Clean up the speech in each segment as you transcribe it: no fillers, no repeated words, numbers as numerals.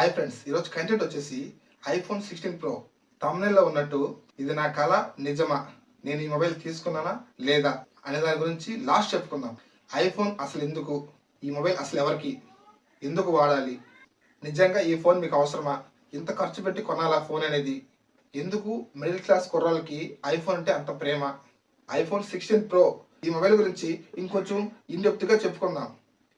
Hi friends, ఈరోజు content వచ్చేసి iPhone 16 pro. తమ్నెల్లో ఉన్నట్టు ఇది నా కళ నిజమా, నేను ఈ మొబైల్ తీసుకున్నానా లేదా అనే దాని గురించి లాస్ట్ చెప్పుకుందాం. ఐఫోన్ అసలు ఎందుకు, ఈ మొబైల్ అసలు ఎవరికి, ఎందుకు వాడాలి, నిజంగా ఈ ఫోన్ మీకు అవసరమా, ఇంత ఖర్చు పెట్టి కొనాలా ఫోన్ అనేది, ఎందుకు మిడిల్ క్లాస్ కుర్రాళ్ళకి ఐఫోన్ అంటే అంత ప్రేమ, ఐఫోన్ 16 ప్రో ఈ మొబైల్ గురించి ఇంకొంచెం ఇన్డెప్త్గా చెప్పుకుందాం.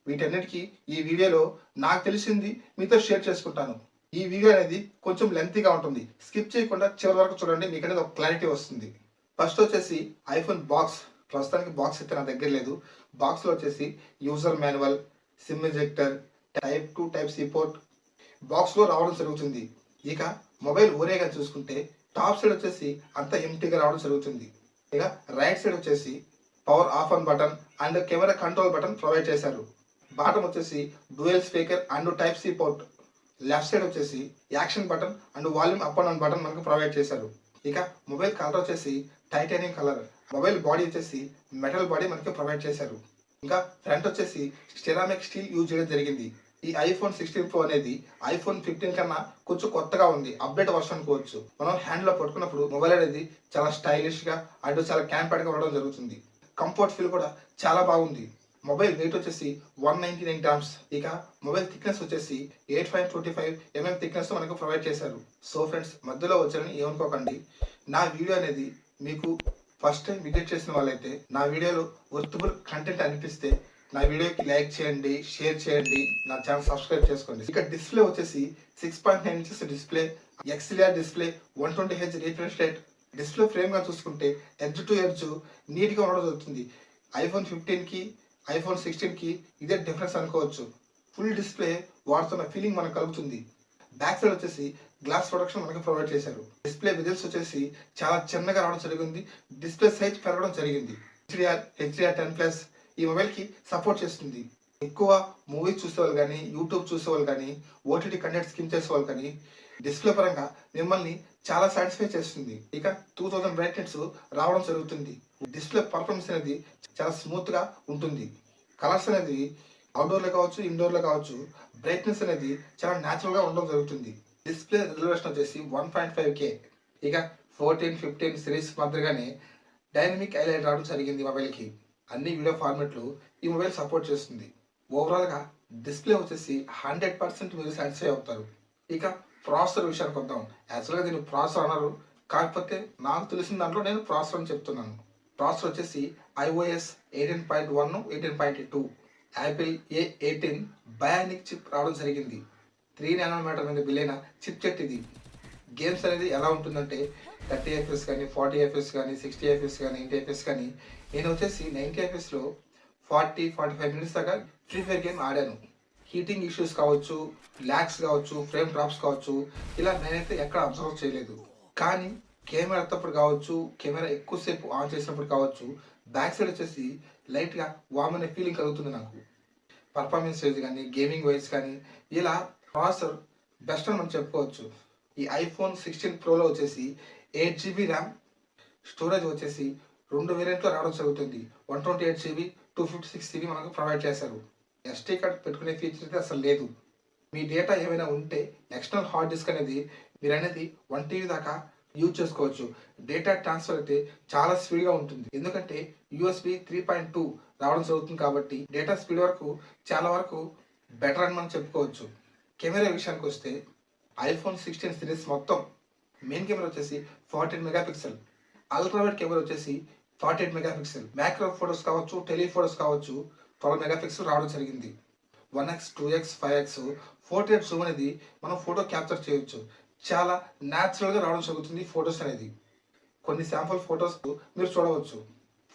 వీటన్నిటికీ ఈ వీడియోలో నాకు తెలిసింది మీతో షేర్ చేసుకుంటాను. ఈ వీడియో అనేది కొంచెం లెంతీగా ఉంటుంది, స్కిప్ చేయకుండా చివరి వరకు చూడండి, మీకు అనేది ఒక క్లారిటీ వస్తుంది. ఫస్ట్ వచ్చేసి ఐఫోన్ బాక్స్. ప్రస్తుతానికి బాక్స్ అయితే నా దగ్గర లేదు. బాక్స్లో వచ్చేసి user manual, SIM ejector, type 2 type C port బాక్స్లో రావడం జరుగుతుంది. ఇక మొబైల్ ఓరేగా చూసుకుంటే టాప్ సైడ్ వచ్చేసి అంతా ఎంటీగా రావడం జరుగుతుంది. ఇక రైట్ సైడ్ వచ్చేసి power off on button and camera control button provide చేశారు. బాటమ్ వచ్చేసి dual speaker and type C port. Left side వచ్చేసి action button and volume up and down button మనకు ప్రొవైడ్ చేశారు. ఇక మొబైల్ కలర్ వచ్చేసి titanium colour. Mobile body వచ్చేసి metal body మనకి provide చేశారు. ఇంకా ఫ్రంట్ వచ్చేసి సెరామిక్ స్టీల్ యూజ్ చేయడం జరిగింది. ఈ ఐఫోన్ 16 ప్రో అనేది ఐఫోన్ 15 కన్నా కొంచెం కొత్తగా ఉంది, అప్డేట్ వర్షన్ అనుకోవచ్చు. మనం హ్యాండ్ లో పట్టుకున్నప్పుడు మొబైల్ అనేది చాలా స్టైలిష్ గా అండ్ చాలా క్యాంపర్డ్ గా ఉండడం జరుగుతుంది. కంఫర్ట్ ఫీల్ కూడా చాలా బాగుంది. మొబైల్ వెయిట్ వచ్చేసి 199 గ్రామ్స్. ఇక మొబైల్ థిక్నెస్ వచ్చేసి 8.25 mm థిక్నెస్ మనకు ప్రొవైడ్ చేశారు. సో ఫ్రెండ్స్, మధ్యలో వచ్చారని ఏమనుకోకండి. నా వీడియో అనేది మీకు ఫస్ట్ టైం విజిట్ చేసిన వాళ్ళైతే నా వీడియోలో వర్తబుల్ కంటెంట్ అనిపిస్తే నా వీడియోకి లైక్ చేయండి, షేర్ చేయండి, నా ఛానల్ సబ్స్క్రైబ్ చేసుకోండి. ఇక డిస్ప్లే వచ్చేసి 6.9 inches display, XLR display, 120Hz refresh rate. Display frame గా చూసుకుంటే ఎడ్జ్ టు ఎడ్జ్ నీట్ గా ఉండడం జరుగుతుంది. ఐఫోన్ 15 కి ఐఫోన్ 16 కి ఇదే డిఫరెన్స్ అనుకోవచ్చు. ఫుల్ డిస్ప్లే వాడుతున్న ఫీలింగ్ మనకు కలుగుతుంది. బ్యాక్ సైడ్ వచ్చేసి గ్లాస్ ప్రొటెక్షన్ మనకి ప్రొవైడ్ చేశారు. డిస్ప్లే విజిల్స్ వచ్చేసి చాలా చిన్నగా రావడం జరిగింది. డిస్ప్లే సైజ్ పెరగడం జరిగింది. హెచ్డిఆర్ 10+ ఈ మొబైల్ కి సపోర్ట్ చేస్తుంది. ఎక్కువ మూవీస్ చూసేవాళ్ళు కానీ, యూట్యూబ్ చూసేవాళ్ళు కానీ, ఓటీటీ కంటెంట్ స్కిమ్ చేసేవాళ్ళు కానీ డిస్ప్లే పరంగా మిమ్మల్ని చాలా సాటిస్ఫై చేస్తుంది. ఇక 2000 బ్రైట్నెస్ రావడం జరుగుతుంది. డిస్ప్లే పర్ఫార్మెన్స్ అనేది చాలా స్మూత్ గా ఉంటుంది. కలర్స్ అనేది అవుట్డోర్ లో కావచ్చు, ఇండోర్ లో కావచ్చు, బ్రైట్నెస్ అనేది చాలా న్యాచురల్ గా ఉండడం జరుగుతుంది. డిస్ప్లే రిజల్యూషన్ వచ్చేసి 1.5K. ఇక 14, 15 సిరీస్ మాదిరిగానే డైనమిక్ హైలైట్ రావడం జరిగింది మొబైల్ కి. అన్ని వీడియో ఫార్మాట్లు ఈ మొబైల్ సపోర్ట్ చేస్తుంది. ఓవరాల్ గా డిస్ప్లే వచ్చేసి 100% మీరు సాటిస్ఫై అవుతారు. ఇక ప్రాసెసర్ విషయానికి వద్దాం. యాక్చువల్గా దీన్ని ప్రాసెసర్ అన్నారు, కాకపోతే నాకు తెలిసిన దాంట్లో నేను ప్రాసెసర్ అని చెప్తున్నాను. ప్రాసెసర్ వచ్చేసి iOS 18.1, 18.2, Apple A18 Bionic chip రావడం జరిగింది. 3 nm మీద బిలైన చిప్ సెట్ ఇది. గేమ్స్ అనేది ఎలా ఉంటుందంటే 30 FPS కానీ, 40 FPS కానీ, 60 FPS కానీ, 90 FPS కానీ, నేను వచ్చేసి 90 FPS లో 40-45 మినిట్స్ దాకా ఫ్రీ ఫైర్ గేమ్ ఆడాను. హీటింగ్ ఇష్యూస్ కావచ్చు, ల్యాగ్స్ కావచ్చు, ఫ్రేమ్ డ్రాప్స్ కావచ్చు, ఇలా నేనైతే ఎక్కడ అబ్జర్వ్ చేయలేదు. కానీ కెమెరా ఎత్తప్పుడు కావచ్చు, కెమెరా ఎక్కువసేపు ఆన్ చేసినప్పుడు కావచ్చు, బ్యాక్ సైడ్ వచ్చేసి లైట్గా వామ్ అనే ఫీలింగ్ కలుగుతుంది నాకు. పర్ఫార్మెన్స్ వైజ్ కానీ, గేమింగ్ వైజ్ కానీ, ఇలా ప్రాసెసర్ బెస్ట్ అని మనం చెప్పుకోవచ్చు. ఈ ఐఫోన్ 16 ప్రోలో వచ్చేసి 8GB ర్యామ్, స్టోరేజ్ వచ్చేసి 2 వేరియంట్లో రావడం జరుగుతుంది. 128GB, 256GB మనకు ప్రొవైడ్ చేశారు. SD కార్డ్ పెట్టుకునే ఫీచర్ అయితే అసలు లేదు. మీ డేటా ఏమైనా ఉంటే ఎక్స్టర్నల్ హార్డ్ డిస్క్ అనేది మీరు అనేది 1 TB దాకా యూజ్ చేసుకోవచ్చు. డేటా ట్రాన్స్ఫర్ అయితే చాలా స్పీడ్గా ఉంటుంది, ఎందుకంటే USB 3.2 రావడం జరుగుతుంది కాబట్టి డేటా స్పీడ్ వరకు చాలా వరకు బెటర్ అని మనం చెప్పుకోవచ్చు. కెమెరా విషయానికి వస్తే ఐఫోన్ 16 సిరీస్ మొత్తం మెయిన్ కెమెరా వచ్చేసి 14 మెగాపిక్సెల్, అల్ట్రావైడ్ కెమెరా వచ్చేసి 48 మెగాపిక్సెల్, మ్యాక్రో ఫోటోస్ కావచ్చు, టెలిఫోటోస్ కావచ్చు 12 మెగాపిక్సెల్ రావడం జరిగింది. 1x, 2x, 5x, 4K Zoom అనేది మనం ఫోటో క్యాప్చర్ చేయొచ్చు. చాలా న్యాచురల్గా రావడం జరుగుతుంది ఫొటోస్ అనేది. కొన్ని శాంపుల్ ఫొటోస్ మీరు చూడవచ్చు.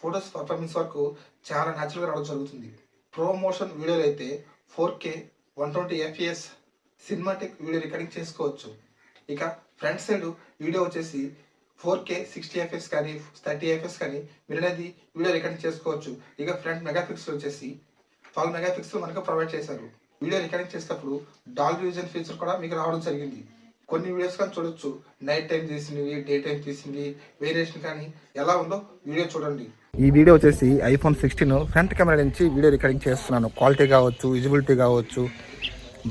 ఫొటోస్ పర్ఫార్మెన్స్ వరకు చాలా న్యాచురల్గా రావడం జరుగుతుంది. ప్రమోషన్ వీడియోలు అయితే 4K 120 FPS cinematic video recording చేసుకోవచ్చు. ఇక ఫ్రంట్ సైడ్ వీడియో వచ్చేసి 4K 60 FPS కానీ, 30 FPS కానీ మీరు అనేది వీడియో రికార్డింగ్ చేసుకోవచ్చు. ఇక ఫ్రంట్ మెగాపిక్సెల్ వచ్చేసి 12 మెగాపిక్సెల్ మనకు ప్రొవైడ్ చేశారు. వీడియో రికార్డింగ్ చేసేటప్పుడు డాల్బీ విజన్ ఫీచర్ కూడా మీకు రావడం జరిగింది. కొన్ని వీడియోస్ కానీ చూడొచ్చు, నైట్ టైం తీసినవి, డే టైం తీసినవి, వేరియేషన్ కానీ ఎలా ఉందో వీడియో చూడండి. ఈ వీడియో వచ్చేసి ఐఫోన్ 16 ఫ్రంట్ కెమెరా నుంచి వీడియో రికార్డింగ్ చేస్తున్నాను. క్వాలిటీ కావచ్చు, విజిబిలిటీ కావచ్చు,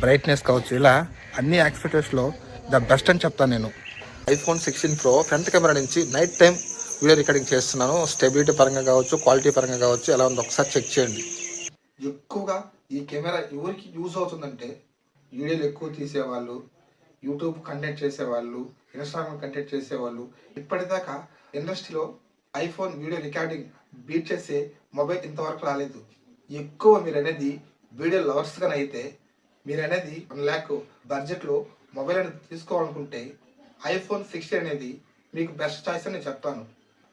బ్రైట్నెస్ కావచ్చు, ఇలా అన్ని యాక్స్పెక్టేషన్లో ద బెస్ట్ అని చెప్తాను నేను. ఐఫోన్ 16 ప్రో ఫ్రంట్ కెమెరా నుంచి నైట్ టైం వీడియో రికార్డింగ్ చేస్తున్నాను. స్టెబిలిటీ పరంగా కావచ్చు, క్వాలిటీ పరంగా కావచ్చు, ఎలా ఉందో ఒకసారి చెక్ చేయండి. ఎక్కువగా ఈ కెమెరా ఎవరికి యూజ్ అవుతుందంటే వీడియోలు ఎక్కువ తీసేవాళ్ళు, యూట్యూబ్ కంటెంట్ చేసేవాళ్ళు, ఇన్స్టాగ్రామ్ కంటెంట్ చేసేవాళ్ళు. ఇప్పటిదాకా ఇండస్ట్రీలో ఐఫోన్ వీడియో రికార్డింగ్ బీట్ చేసే మొబైల్ ఇంతవరకు రాలేదు. ఎక్కువ మీరు అనేది వీడియో లవర్స్గానే అయితే మీరు అనేది 1 lakh బడ్జెట్లో మొబైల్ అనేది తీసుకోవాలనుకుంటే ఐఫోన్ 16 అనేది మీకు బెస్ట్ చాయిస్ అని నేను చెప్తాను.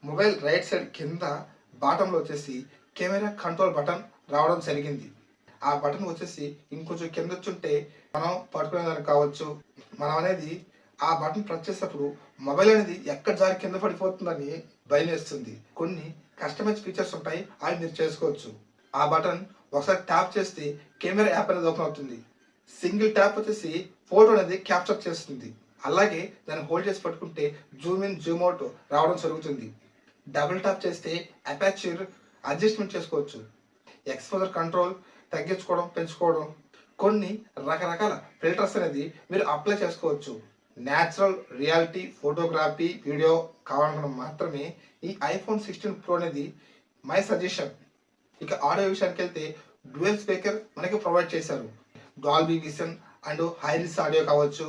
మొబైల్ రైట్ సైడ్ కింద బాటంలో వచ్చేసి కెమెరా కంట్రోల్ బటన్ రావడం జరిగింది. ఆ బటన్ వచ్చేసి ఇంకొంచెం కింద వచ్చుంటే మనం పట్టుకునేదానికి కావచ్చు. మనం అనేది ఆ బటన్ ప్రెస్ చేసేటప్పుడు మొబైల్ అనేది ఎక్కడ జారి కింద పడిపోతుందని భయం వేస్తుంది. కొన్ని కస్టమైజ్ ఫీచర్స్ ఉంటాయి, అవి మీరు చేసుకోవచ్చు. ఆ బటన్ ఒకసారి ట్యాప్ చేస్తే కెమెరా యాప్ అనేది ఓపెన్ అవుతుంది. సింగిల్ ట్యాప్ వచ్చేసి ఫోటో అనేది క్యాప్చర్ చేస్తుంది. అలాగే దాన్ని హోల్డ్ చేసి పట్టుకుంటే జూమ్ ఇన్ జూమ్ అవుట్ రావడం జరుగుతుంది. డబుల్ ట్యాప్ చేస్తే అపాచర్ అడ్జస్ట్మెంట్ చేసుకోవచ్చు. ఎక్స్పోజర్ కంట్రోల్ తగ్గించుకోవడం, పెంచుకోవడం, కొన్ని రకరకాల ఫిల్టర్స్ అనేది మీరు అప్లై చేసుకోవచ్చు. న్యాచురల్ రియాలిటీ ఫోటోగ్రఫీ వీడియో కావాలనుకున్న మాత్రమే ఈ ఐఫోన్ 16 ప్రో అనేది మై సజెషన్. ఇక ఆడియో విషయానికి వెళ్తే డ్యూయల్ స్పీకర్ మనకి ప్రొవైడ్ చేశారు. డాల్బీ విజన్ అండ్ హైరిస్ ఆడియో కావచ్చు.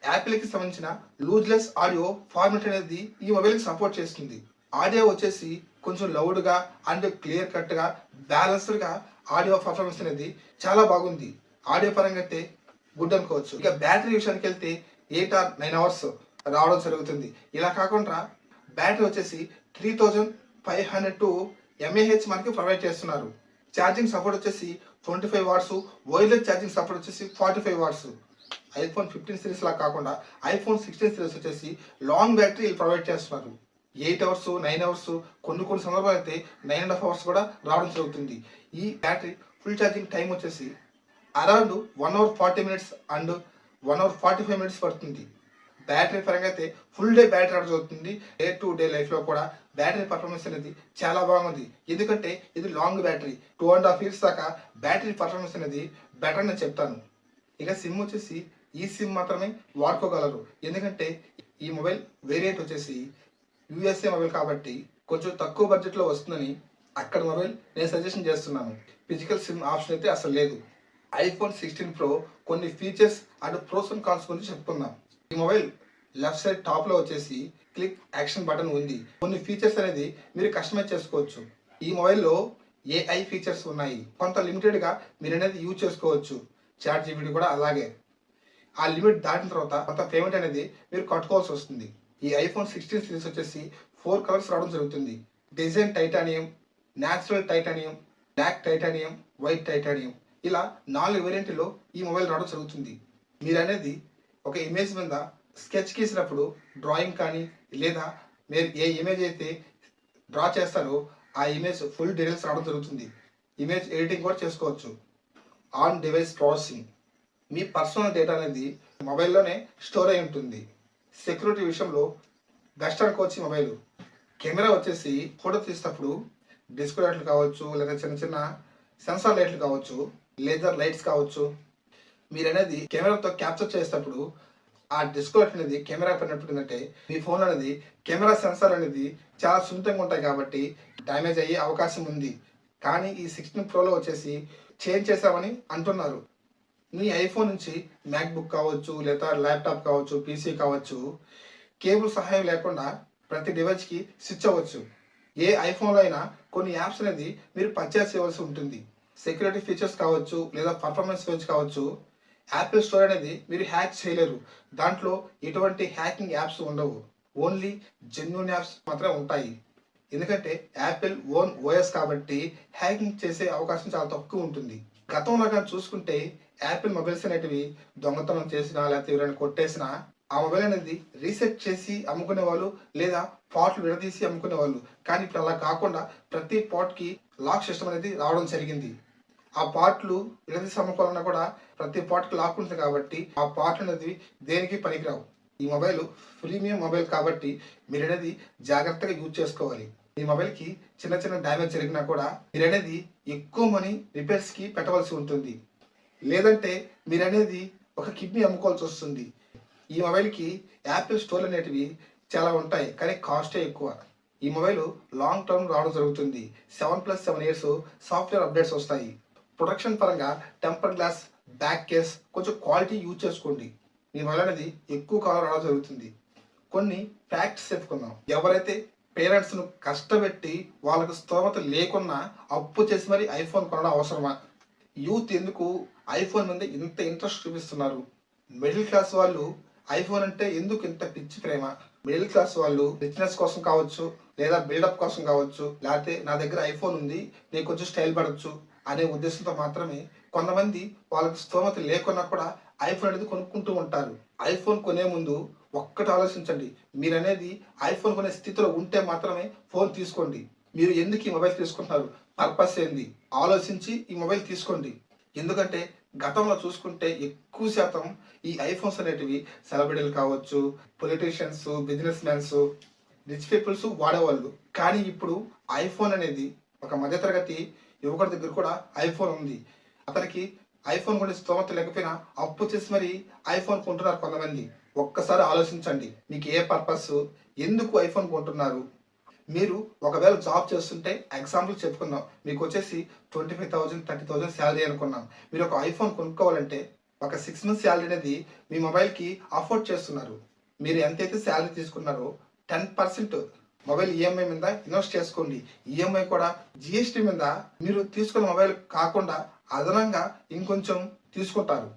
యాపిల్కి సంబంధించిన లూజ్లెస్ ఆడియో ఫార్మాట్ అనేది ఈ మొబైల్కి సపోర్ట్ చేస్తుంది. ఆడియో వచ్చేసి కొంచెం లౌడ్గా అండ్ క్లియర్ కట్గా బ్యాలెన్స్డ్గా ఆడియో పర్ఫార్మెన్స్ అనేది చాలా బాగుంది. ఆడియో పరంగా అయితే గుడ్ అనుకోవచ్చు. ఇక బ్యాటరీ విషయానికి వెళ్తే 8 or 9 hours రావడం జరుగుతుంది. ఇలా కాకుండా బ్యాటరీ వచ్చేసి 3500 mAh మనకి ప్రొవైడ్ చేస్తున్నారు. ఛార్జింగ్ సపోర్ట్ వచ్చేసి 25 watts, వైర్లెస్ ఛార్జింగ్ సపోర్ట్ వచ్చేసి 45 watts. ఐఫోన్ 15 సిరీస్ లా కాకుండా ఐఫోన్ 16 సిరీస్ వచ్చేసి లాంగ్ బ్యాటరీ ప్రొవైడ్ చేస్తున్నారు. 8 hours, 9 hours, కొన్ని సందర్భాలు అయితే 9.5 hours కూడా రావడం జరుగుతుంది. ఈ బ్యాటరీ ఫుల్ ఛార్జింగ్ టైం వచ్చేసి around 1 hour 40 minutes and 1 hour 45 minutes పడుతుంది. బ్యాటరీ పరంగా అయితే ఫుల్ డే బ్యాటరీ రావడం జరుగుతుంది. డే టు డే లైఫ్లో కూడా బ్యాటరీ పర్ఫార్మెన్స్ అనేది చాలా బాగుంది. ఎందుకంటే ఇది లాంగ్ బ్యాటరీ, 2.5 years దాకా బ్యాటరీ పర్ఫార్మెన్స్ అనేది బెటర్ అని చెప్తాను. ఇక సిమ్ వచ్చేసి ఈ సిమ్ మాత్రమే వాడుకోగలరు. ఎందుకంటే ఈ మొబైల్ వేరియంట్ వచ్చేసి యూఎస్ఏ మొబైల్ కాబట్టి కొంచెం తక్కువ బడ్జెట్లో వస్తుందని అక్కడ మొబైల్ నేను సజెషన్ చేస్తున్నాను. ఫిజికల్ సిమ్ ఆప్షన్ అయితే అసలు లేదు. ఐఫోన్ 16 ప్రో కొన్ని features and pros and cons గురించి చెప్పుకుందాం. ఈ మొబైల్ లెఫ్ట్ సైడ్ టాప్లో వచ్చేసి క్లిక్ యాక్షన్ బటన్ ఉంది. కొన్ని ఫీచర్స్ అనేది మీరు కస్టమైజ్ చేసుకోవచ్చు. ఈ మొబైల్లో ఏఐ ఫీచర్స్ ఉన్నాయి. కొంత లిమిటెడ్గా మీరు అనేది యూజ్ చేసుకోవచ్చు. చాట్ జీపీటీ కూడా అలాగే. ఆ లిమిట్ దాటిన తర్వాత కొంత పేమెంట్ అనేది మీరు కట్టుకోవాల్సి వస్తుంది. ఈ ఐఫోన్ 16 సిరీస్ వచ్చేసి 4 కలర్స్ రావడం జరుగుతుంది. Design titanium, natural titanium, black titanium, white titanium, ఇలా 4 వేరియంట్లో ఈ మొబైల్ రావడం జరుగుతుంది. మీరు అనేది ఒక ఇమేజ్ మీద స్కెచ్ గీసినప్పుడు డ్రాయింగ్ కానీ లేదా మీరు ఏ ఇమేజ్ అయితే డ్రా చేస్తారో ఆ ఇమేజ్ ఫుల్ డీటెయిల్స్ రావడం జరుగుతుంది. ఇమేజ్ ఎడిటింగ్ కూడా చేసుకోవచ్చు. On device processing, me personal data అనేది మొబైల్లోనే స్టోర్ అయి ఉంటుంది. సెక్యూరిటీ విషయంలో బెస్ట్ అనుకోవచ్చు. మొబైల్ కెమెరా వచ్చేసి ఫోటో తీసేటప్పుడు డిస్కో లైట్లు కావచ్చు, లేదా చిన్న చిన్న సెన్సార్ లైట్లు కావచ్చు, లేజర్ లైట్స్ కావచ్చు, మీరు అనేది కెమెరాతో క్యాప్చర్ చేసేటప్పుడు ఆ డిస్కో లైట్ అనేది కెమెరా పడినట్టుందంటే మీ ఫోన్ అనేది కెమెరా సెన్సార్ అనేది చాలా సున్నితంగా ఉంటాయి కాబట్టి డ్యామేజ్ అయ్యే అవకాశం ఉంది. కానీ ఈ 16 ప్రోలో వచ్చేసి చేంజ్ చేసామని అంటున్నారు. మీ ఐఫోన్ నుంచి మ్యాక్బుక్ కావచ్చు, లేదా ల్యాప్టాప్ కావచ్చు, పీసీ కావచ్చు, కేబుల్ సహాయం లేకుండా ప్రతి డివైస్కి స్విచ్ అవ్వచ్చు. ఏ ఐఫోన్లో అయినా కొన్ని యాప్స్ అనేది మీరు పర్చేస్ చేయవలసి ఉంటుంది. సెక్యూరిటీ ఫీచర్స్ కావచ్చు, లేదా పర్ఫార్మెన్స్ ఫీచర్స్ కావచ్చు. యాపిల్ స్టోర్ అనేది మీరు హ్యాక్ చేయలేరు. దాంట్లో ఎటువంటి హ్యాకింగ్ యాప్స్ ఉండవు. ఓన్లీ జెన్యూన్ యాప్స్ మాత్రమే ఉంటాయి. ఎందుకంటే యాపిల్ ఓన్ ఓఎస్ కాబట్టి హ్యాకింగ్ చేసే అవకాశం చాలా తక్కువ ఉంటుంది. గతంలో కానీ చూసుకుంటే యాపిల్ మొబైల్స్ అనేటివి దొంగతనం చేసినా లేకపోతే ఎవరైనా కొట్టేసినా ఆ మొబైల్ అనేది రీసెట్ చేసి అమ్ముకునే వాళ్ళు, లేదా పార్ట్లు విడదీసి అమ్ముకునే వాళ్ళు. కానీ ఇప్పుడు అలా కాకుండా ప్రతి పార్ట్కి లాక్ సిస్టమ్ అనేది రావడం జరిగింది. ఆ పార్ట్లు విడదీసి అమ్ముకోవాలన్నా కూడా ప్రతి పార్ట్కి లాక్ ఉంటుంది కాబట్టి ఆ పార్ట్లు అనేది దేనికి పనికిరావు. ఈ మొబైల్ ప్రీమియం మొబైల్ కాబట్టి మీరు అనేది జాగ్రత్తగా యూజ్ చేసుకోవాలి. ఈ మొబైల్కి చిన్న చిన్న డ్యామేజ్ జరిగినా కూడా మీరు అనేది ఎక్కువ మనీ రిపేర్స్కి పెట్టవలసి ఉంటుంది. లేదంటే మీరనేది ఒక కిడ్నీ అమ్ముకోవాల్సి వస్తుంది. ఈ మొబైల్‌కి యాపిల్ స్టోర్‌లు అనేటివి చాలా ఉంటాయి. కానీ కాస్టే ఎక్కువ. ఈ మొబైల్ లాంగ్ టర్మ్ రావడం జరుగుతుంది. 7+7 ఇయర్స్ సాఫ్ట్‌వేర్ అప్డేట్స్ వస్తాయి. ప్రొటెక్షన్ పరంగా టెంపర్డ్ గ్లాస్, బ్యాక్ కేస్ కొంచెం క్వాలిటీ యూజ్ చేసుకోండి. మీ మొబైల్ అనేది ఎక్కువ కాలం రావడం జరుగుతుంది. కొన్ని ఫ్యాక్ట్స్ చెప్పుకుందాం. ఎవరైతే పేరెంట్స్‌ను కష్టపెట్టి వాళ్ళకి స్తోమత లేకున్నా అప్పు చేసి మరి ఐఫోన్ కొనడం అవసరమా? యూత్ ఎందుకు ఐఫోన్ మీద ఇంత ఇంట్రెస్ట్ చూపిస్తున్నారు? మిడిల్ క్లాస్ వాళ్ళు ఐఫోన్ అంటే ఎందుకు ఇంత పిచ్చి ప్రేమ? మిడిల్ క్లాస్ వాళ్ళు రిచ్‌నెస్ కోసం కావచ్చు, లేదా బిల్డప్ కోసం కావచ్చు, లేకపోతే నా దగ్గర ఐఫోన్ ఉంది, నేను కొంచెం స్టైల్ పడొచ్చు అనే ఉద్దేశంతో మాత్రమే కొంతమంది వాళ్ళకి స్తోమత లేకున్నా కూడా ఐఫోన్ అనేది కొనుక్కుంటూ ఉంటారు. ఐఫోన్ కొనే ముందు ఒక్కటి ఆలోచించండి. మీరనేది ఐఫోన్ కొనే స్థితిలో ఉంటే మాత్రమే ఫోన్ తీసుకోండి. మీరు ఎందుకు ఈ మొబైల్ తీసుకుంటున్నారు? పర్పస్ ఏంది? ఆలోచించి ఈ మొబైల్ తీసుకోండి. ఎందుకంటే గతంలో చూసుకుంటే ఎక్కువ శాతం ఈ ఐఫోన్స్ అనేటివి సెలబ్రిటీలు కావచ్చు, politicians, business mans, rich peoples వాడేవాళ్ళు. కానీ ఇప్పుడు ఐఫోన్ అనేది ఒక మధ్యతరగతి యువకుడి దగ్గర కూడా ఐఫోన్ ఉంది. అతనికి ఐఫోన్ కొనే స్తోమత లేకపోయినా అప్పు చేసి మరి ఐఫోన్ కొంటున్నారు కొంతమంది. ఒక్కసారి ఆలోచించండి. మీకు ఏ పర్పస్? ఎందుకు ఐఫోన్ కొంటున్నారు? మీరు ఒకవేళ జాబ్ చేస్తుంటే ఎగ్జాంపుల్ చెప్పుకుందాం. మీకు వచ్చేసి 25,000, 30,000 శాలరీ అనుకున్నాం. మీరు ఒక ఐఫోన్ కొనుక్కోవాలంటే ఒక 6 మంత్స్ శాలరీ అనేది మీ మొబైల్‌కి అఫోర్డ్ చేస్తున్నారు. మీరు ఎంతైతే శాలరీ తీసుకున్నారో 10% మొబైల్ ఈఎంఐ మీద ఇన్వెస్ట్ చేసుకోండి. ఈఎంఐ కూడా జీఎస్టీ మీద మీరు తీసుకున్న మొబైల్ కాకుండా అదనంగా ఇంకొంచెం తీసుకుంటారు.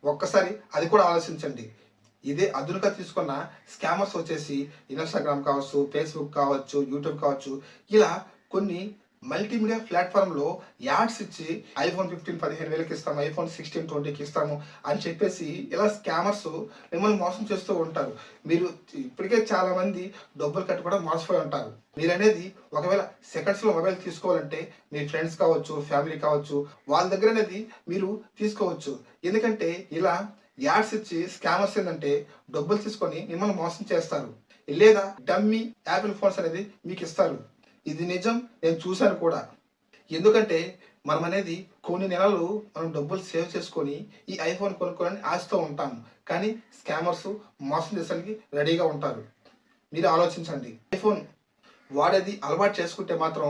ఒక్కసారి అది కూడా ఆలోచించండి. ఇదే అదునుగా తీసుకున్న స్కామర్స్ వచ్చేసి ఇన్‌స్టాగ్రామ్ కావచ్చు, ఫేస్‌బుక్ కావచ్చు, యూట్యూబ్ కావచ్చు, ఇలా కొన్ని మల్టీమీడియా ప్లాట్‌ఫార్మ్‌లో యాడ్స్ ఇచ్చి ఐఫోన్ 15 15,000కి ఇస్తాము, ఐఫోన్ 16 20కి ఇస్తాము అని చెప్పేసి ఇలా స్కామర్స్ మిమ్మల్ని మోసం చేస్తూ ఉంటారు. మీరు ఇప్పటికే చాలామంది డబ్బులు కట్టి కూడా మోసపోయి ఉంటారు. మీరనేది ఒకవేళ సెకండ్స్‌లో మొబైల్ తీసుకోవాలంటే మీ ఫ్రెండ్స్ కావచ్చు, ఫ్యామిలీ కావచ్చు, వాళ్ళ దగ్గర అనేది మీరు తీసుకోవచ్చు. ఎందుకంటే ఇలా యాడ్స్ ఇచ్చి స్కామర్స్ ఏంటంటే డబ్బులు తీసుకొని మిమ్మల్ని మోసం చేస్తారు. లేదా డమ్మీ యాపిల్ ఫోన్స్ అనేది మీకు ఇస్తారు. ఇది నిజం, నేను చూశాను కూడా. ఎందుకంటే మనం అనేది కొన్ని నెలలు మనం డబ్బులు సేవ్ చేసుకొని ఈ ఐఫోన్ కొనుక్కోవాలని ఆశతో ఉంటాము. కానీ స్కామర్స్ మోసం చేసడానికి రెడీగా ఉంటారు. మీరు ఆలోచించండి. ఐఫోన్ వాడేది అలవాటు చేసుకుంటే మాత్రం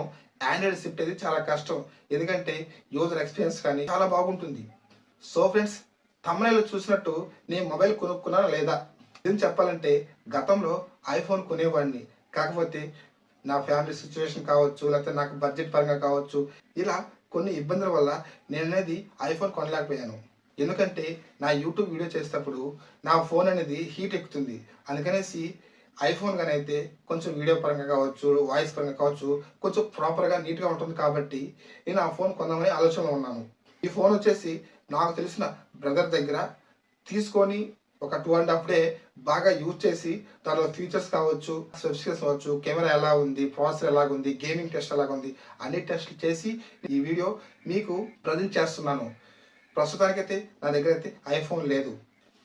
ఆండ్రాయిడ్ షిఫ్ట్ అనేది చాలా కష్టం. ఎందుకంటే యూజర్ ఎక్స్పీరియన్స్ కానీ చాలా బాగుంటుంది. సో ఫ్రెండ్స్, థంబ్‌నెయిల్‌లో చూసినట్టు నేను మొబైల్ కొనుక్కున్నానా లేదా? నిజం చెప్పాలంటే గతంలో ఐఫోన్ కొనేవాడిని. కాకపోతే నా ఫ్యామిలీ సిట్యుయేషన్ కావచ్చు, లేకపోతే నాకు బడ్జెట్ పరంగా కావచ్చు, ఇలా కొన్ని ఇబ్బందుల వల్ల నేననేది ఐఫోన్ కొనలేకపోయాను. ఎందుకంటే నా యూట్యూబ్ వీడియో చేసేటప్పుడు నా ఫోన్ అనేది హీట్ ఎక్కుతుంది. అందుకనేసి ఐఫోన్ గానైతే కొంచెం వీడియో పరంగా కావచ్చు, వాయిస్ పరంగా కావచ్చు, కొంచెం ప్రాపర్‌గా నీట్‌గా ఉంటుంది కాబట్టి నేను ఆ ఫోన్ కొందామని ఆలోచనలో ఉన్నాను. ఈ ఫోన్ వచ్చేసి నాకు తెలిసిన బ్రదర్ దగ్గర తీసుకొని ఒక 2½ డే బాగా యూజ్ చేసి దానిలో ఫీచర్స్ కావచ్చు, స్పెసిఫికేషన్స్ కావచ్చు, కెమెరా ఎలా ఉంది, ప్రాసెసర్ ఎలాగుంది, గేమింగ్ టెస్ట్ ఎలాగుంది, అన్ని టెస్టులు చేసి ఈ వీడియో మీకు ప్రజెంట్ చేస్తున్నాను. ప్రస్తుతానికైతే నా దగ్గర అయితే ఐఫోన్ లేదు.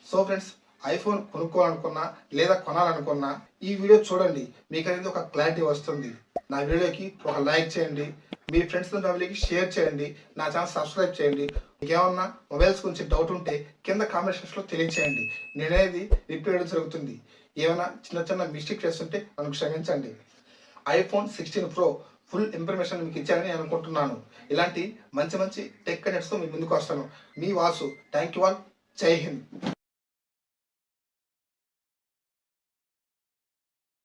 సో ఫ్రెండ్స్, ఐఫోన్ కొనుక్కోవాలనుకున్నా లేదా కొనాలనుకున్నా ఈ వీడియో చూడండి. మీకు అనేది ఒక క్లారిటీ వస్తుంది. నా వీడియోకి ఒక లైక్ చేయండి. మీ ఫ్రెండ్స్ అండ్ ఫ్యామిలీకి షేర్ చేయండి. నా ఛానల్ సబ్స్క్రైబ్ చేయండి. మీకేమన్నా మొబైల్స్ గురించి డౌట్ ఉంటే కింద కామెంట్ సెక్షన్‌లో తెలియచేయండి. నేననేది రిప్లై ఇవ్వడం జరుగుతుంది. ఏమైనా చిన్న చిన్న మిస్టేక్ చేస్తుంటే నన్ను క్షమించండి. ఐఫోన్ 16 ప్రో ఫుల్ ఇన్ఫర్మేషన్ మీకు ఇచ్చానని నేను అనుకుంటున్నాను. ఇలాంటి మంచి మంచి టెక్ కనెక్ట్స్‌తో మీ ముందుకు వస్తాను. మీ Vasu. Thank you all. Jai Hind.